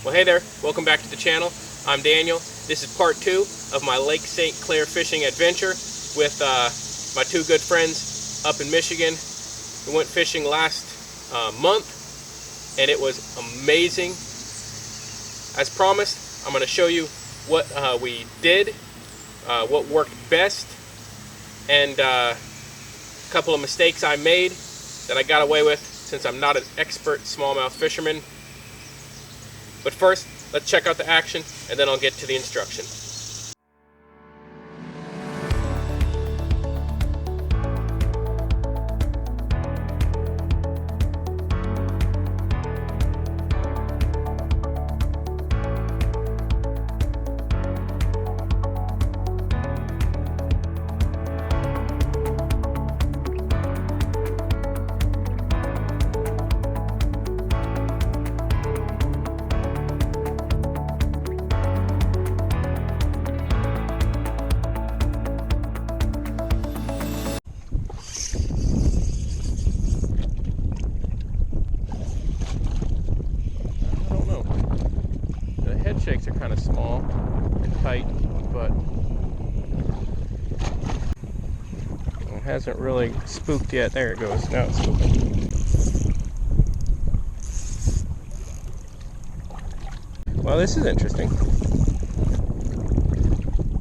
Well, hey there, welcome back to the channel. I'm Daniel. This is part 2 of my Lake St. Clair fishing adventure with my two good friends up in Michigan. We went fishing last month and it was amazing. As promised, I'm going to show you what we did, what worked best, and a couple of mistakes I made that I got away with since I'm not an expert smallmouth fisherman. But first, let's check out the action, and then I'll get to the instruction. Head shakes are kind of small and tight, but it hasn't really spooked yet. There it goes. Now it's spooked. Well, this is interesting.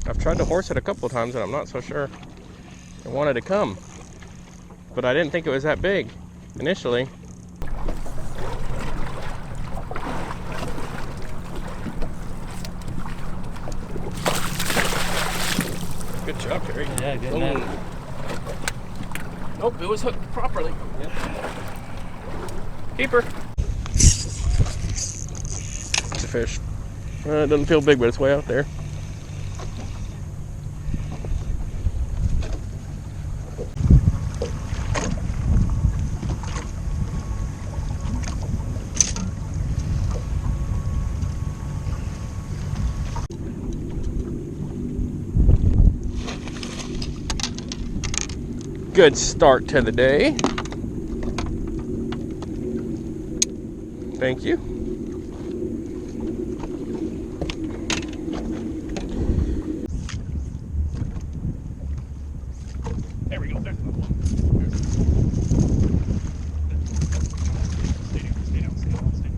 I've tried to horse it a couple of times and I'm not so sure I wanted to come, but I didn't think it was that big initially. Good job, Terry. Yeah, good man. Nope, it was hooked properly. Yep. Keeper. It's a fish. It doesn't feel big, but it's way out there. Good start to the day. Thank you. There we go. There's another one. Stay down, stay down, stay down, stay down.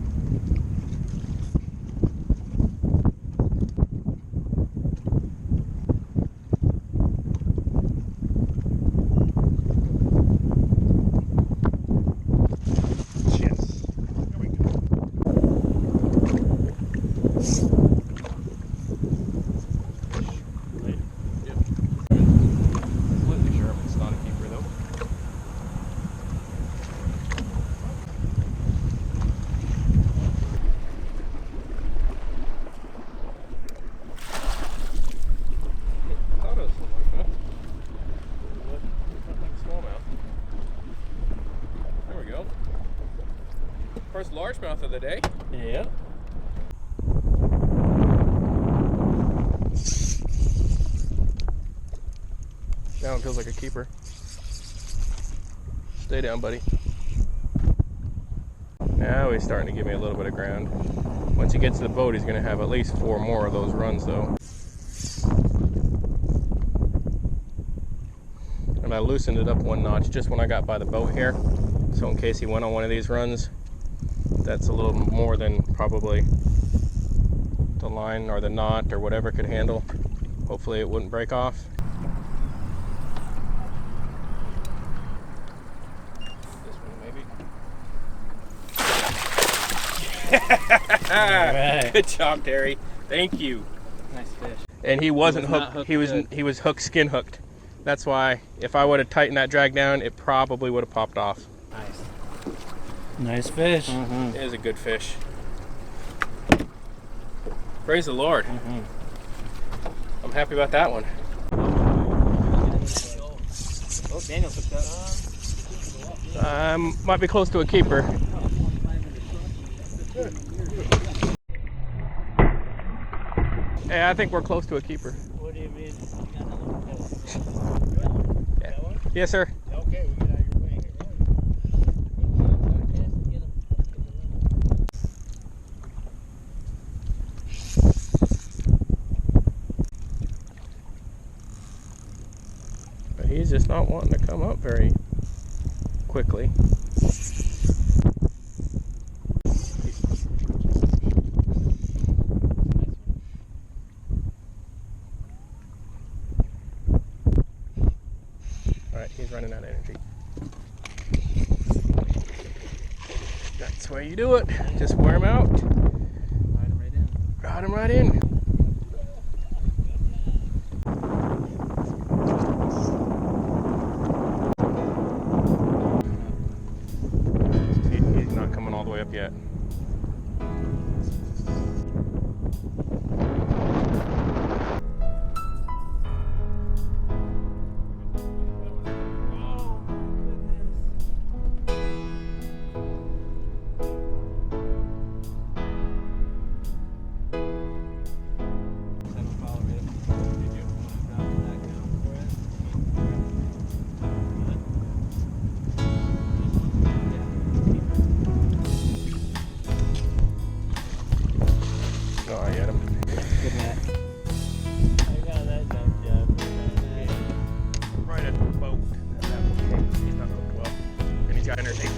First largemouth of the day. Yeah. Now it feels like a keeper. Stay down, buddy. Now he's starting to give me a little bit of ground. Once he gets to the boat, he's going to have at least 4 more of those runs, though. And I loosened it up 1 notch just when I got by the boat here. So in case he went on one of these runs, that's a little more than probably the line or the knot or whatever could handle. Hopefully it wouldn't break off. This one maybe. Right. Good job, Terry. Thank you. Nice fish. And he wasn't not hooked. hooked He was hook skin hooked. That's why if I would have tightened that drag down, it probably would have popped off. Nice. Nice fish. It is a good fish. Praise the Lord. I'm happy about that one. Oh, Daniel took that. Might be close to a keeper. Yeah, I think we're close to a keeper. What do you mean? Yeah. Yes, sir. Okay, we get out of your way. He's just not wanting to come up very quickly. Alright, he's running out of energy. That's the way you do it. Just wear him out. Ride him right in. Ride him right in. He's not coming all the way up yet. Oh, I get him. Good net. I got that jump job. Right at the boat. He's not hooked well. And he's got energy.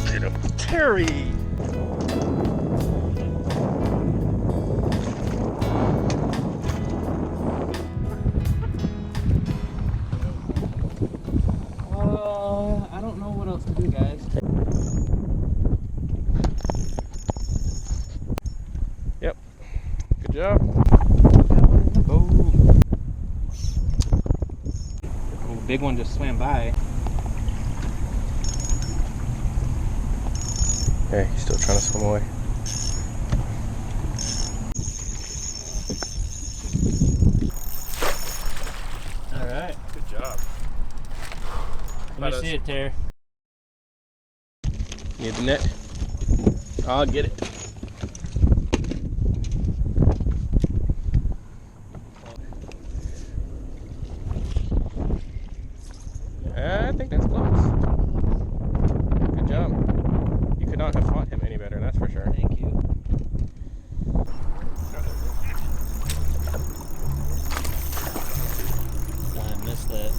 Get him. Terry! I don't know what else to do, guys. Yep. Good job. Oh, big one just swam by. Okay, he's still trying to swim away. All right. Good job. Let me see it, Ter. Need the net? I'll get it. I think that's close. Good job. You could not have fought him any better, that's for sure. Thank you. I missed that.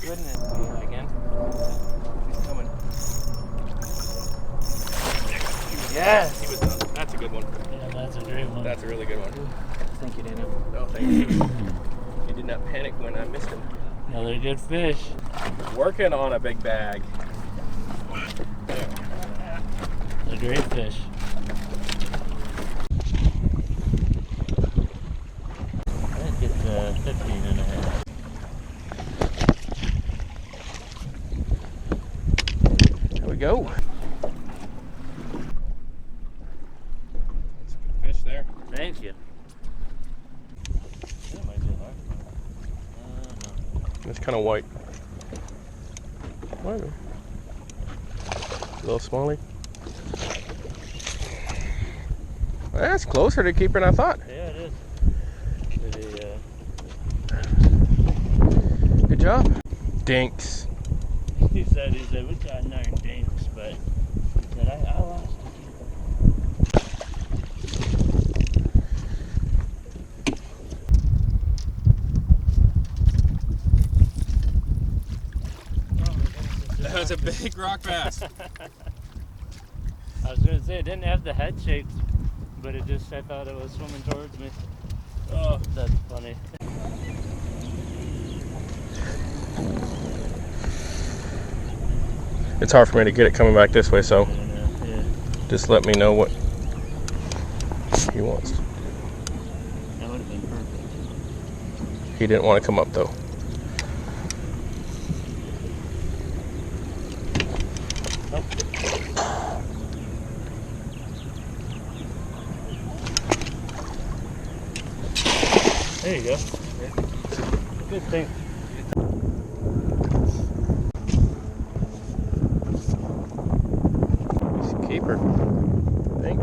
Goodness. Again. He's coming. Yes. He was done. That's a good one. Yeah, that's a great one. That's a really good one. Thank you, Daniel. Oh, thank you. You did not panic when I missed him. Another good fish. Working on a big bag. A great fish. That gets 15 and a half. There we go. That's a good fish there. Thank you. That might be a large one. No. It's kind of white. Whatever. A little smallie. That's closer to keeper than I thought. Yeah, it is. Good job. Dinks. He said, we got 9 dinks, but he said, I lost it. That was a big rock bass. I was going to say, it didn't have the head shakes, but I thought it was swimming towards me. Oh, that's funny. It's hard for me to get it coming back this way, so Yeah. just let me know what he wants. That would have been perfect. He didn't want to come up though. There you go. Good thing. Keeper. I think.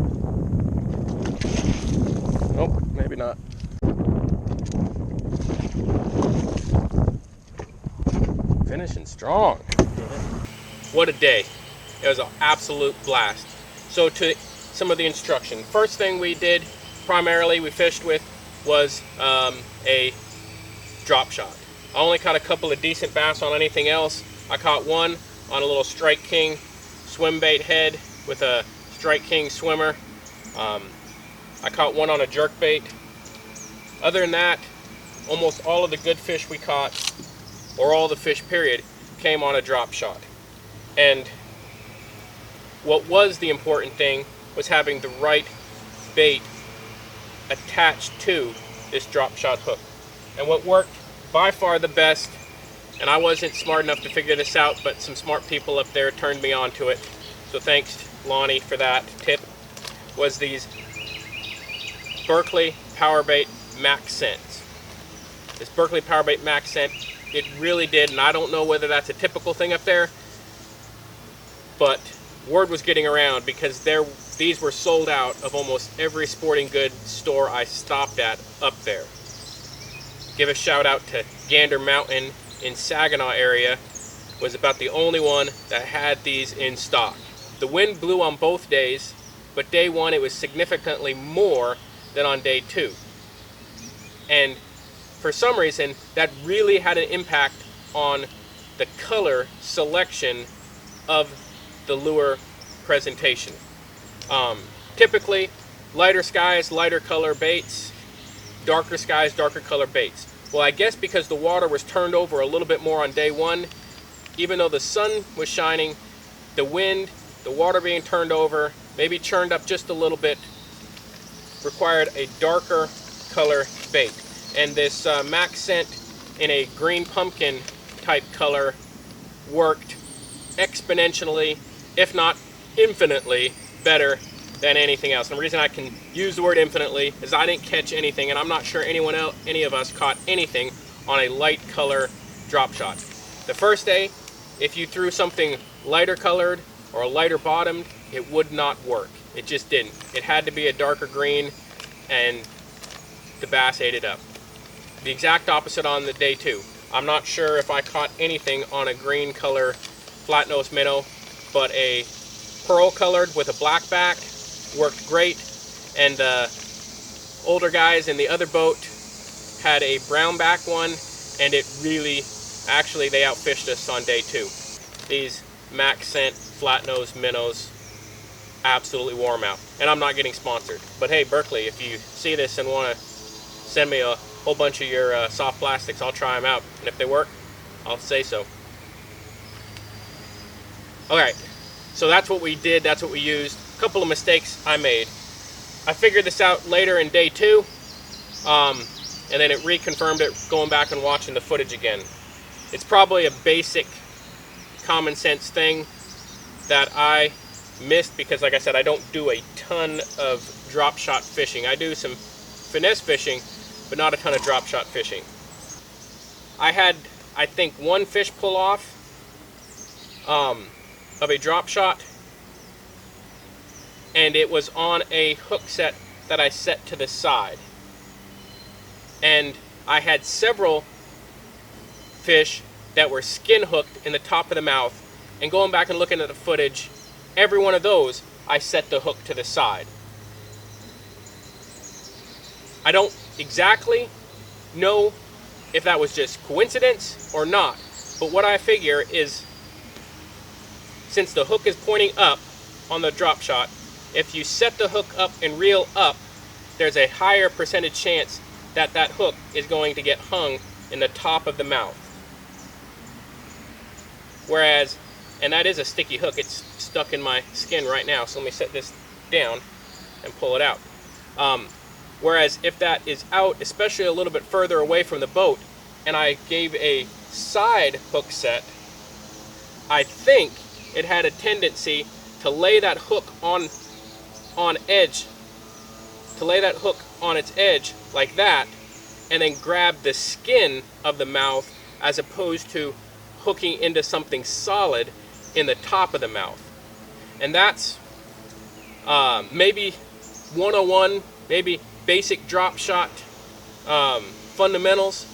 Nope, maybe not. Finishing strong. What a day. It was an absolute blast. So to some of the instruction. First thing we did, primarily we fished with, was a drop shot. I only caught a couple of decent bass on anything else. I caught one on a little Strike King swim bait head with a Strike King swimmer. I caught one on a jerk bait. Other than that, almost all of the good fish we caught, or all the fish period, came on a drop shot. And what was the important thing was having the right bait attached to this drop shot hook. And what worked by far the best, and I wasn't smart enough to figure this out, but some smart people up there turned me on to it, so thanks Lonnie for that tip, was these Berkley Powerbait Max Scents. This Berkley Powerbait Max Scent, it really did, and I don't know whether that's a typical thing up there, but word was getting around because these were sold out of almost every sporting goods store I stopped at up there. Give a shout out to Gander Mountain in Saginaw area, was about the only one that had these in stock. The wind blew on both days, but day one it was significantly more than on day two. And for some reason, that really had an impact on the color selection of the lure presentation. Typically, lighter skies, lighter color baits, darker skies, darker color baits. Well, I guess because the water was turned over a little bit more on day one, even though the sun was shining, the wind, the water being turned over, maybe churned up just a little bit, required a darker color bait. And this Max Scent in a green pumpkin type color worked exponentially, if not infinitely, better than anything else. And the reason I can use the word infinitely is I didn't catch anything, and I'm not sure anyone else, any of us caught anything on a light color drop shot. The first day, if you threw something lighter colored or a lighter bottomed, it would not work. It just didn't. It had to be a darker green, and the bass ate it up. The exact opposite on the day two. I'm not sure if I caught anything on a green color flat nose minnow, but a pearl colored with a black back worked great, and the older guys in the other boat had a brown back one, and it really, actually they outfished us on day two. These Max Scent flat nose minnows absolutely wore 'em out, and I'm not getting sponsored, but hey Berkley, if you see this and want to send me a whole bunch of your soft plastics, I'll try them out, and if they work, I'll say so. Alright, so that's what we did, that's what we used. A couple of mistakes I made. I figured this out later in day two, and then it reconfirmed it going back and watching the footage again. It's probably a basic common sense thing that I missed because, like I said, I don't do a ton of drop shot fishing. I do some finesse fishing, but not a ton of drop shot fishing. I had, I think, one fish pull off of a drop shot, and it was on a hook set that I set to the side. And I had several fish that were skin hooked in the top of the mouth, and going back and looking at the footage, every one of those I set the hook to the side. I don't exactly know if that was just coincidence or not, but what I figure is, since the hook is pointing up on the drop shot, if you set the hook up and reel up, there's a higher percentage chance that that hook is going to get hung in the top of the mouth. Whereas, and that is a sticky hook, it's stuck in my skin right now, so let me set this down and pull it out. Whereas if that is out, especially a little bit further away from the boat, and I gave a side hook set, I think it had a tendency to lay that hook on edge, to lay that hook on its edge like that, and then grab the skin of the mouth as opposed to hooking into something solid in the top of the mouth. And that's maybe 101, maybe basic drop shot fundamentals.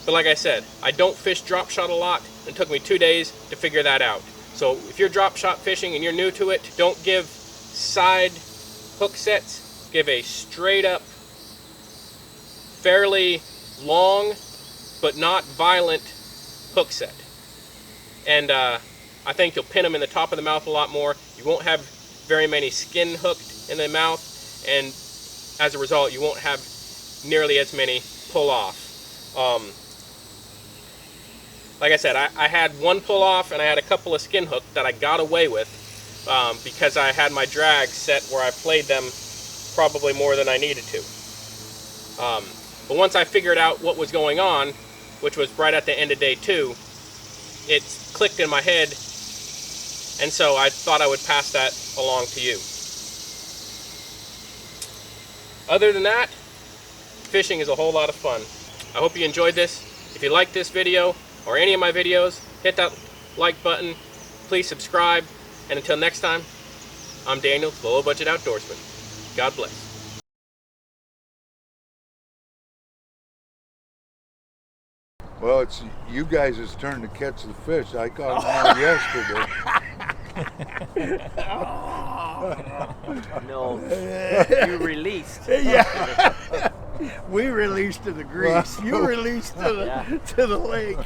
But like I said, I don't fish drop shot a lot. It took me 2 days to figure that out. So if you're drop shot fishing and you're new to it, don't give side hook sets. Give a straight up, fairly long, but not violent hook set. And I think you'll pin them in the top of the mouth a lot more. You won't have very many skin hooked in the mouth, and as a result, you won't have nearly as many pull off. Like I said, I had one pull off and I had a couple of skin hook that I got away with because I had my drag set where I played them probably more than I needed to. But once I figured out what was going on, which was right at the end of day 2, it clicked in my head, and so I thought I would pass that along to you. Other than that, fishing is a whole lot of fun. I hope you enjoyed this. If you like this video or any of my videos, hit that like button. Please subscribe. And until next time, I'm Daniel, the Low Budget Outdoorsman. God bless. Well, it's you guys' turn to catch the fish. I caught them all yesterday. No, you released. Yeah. We released to the grease. You released to the lake.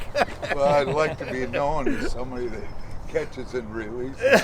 Well, I'd like to be known as somebody that catches and releases.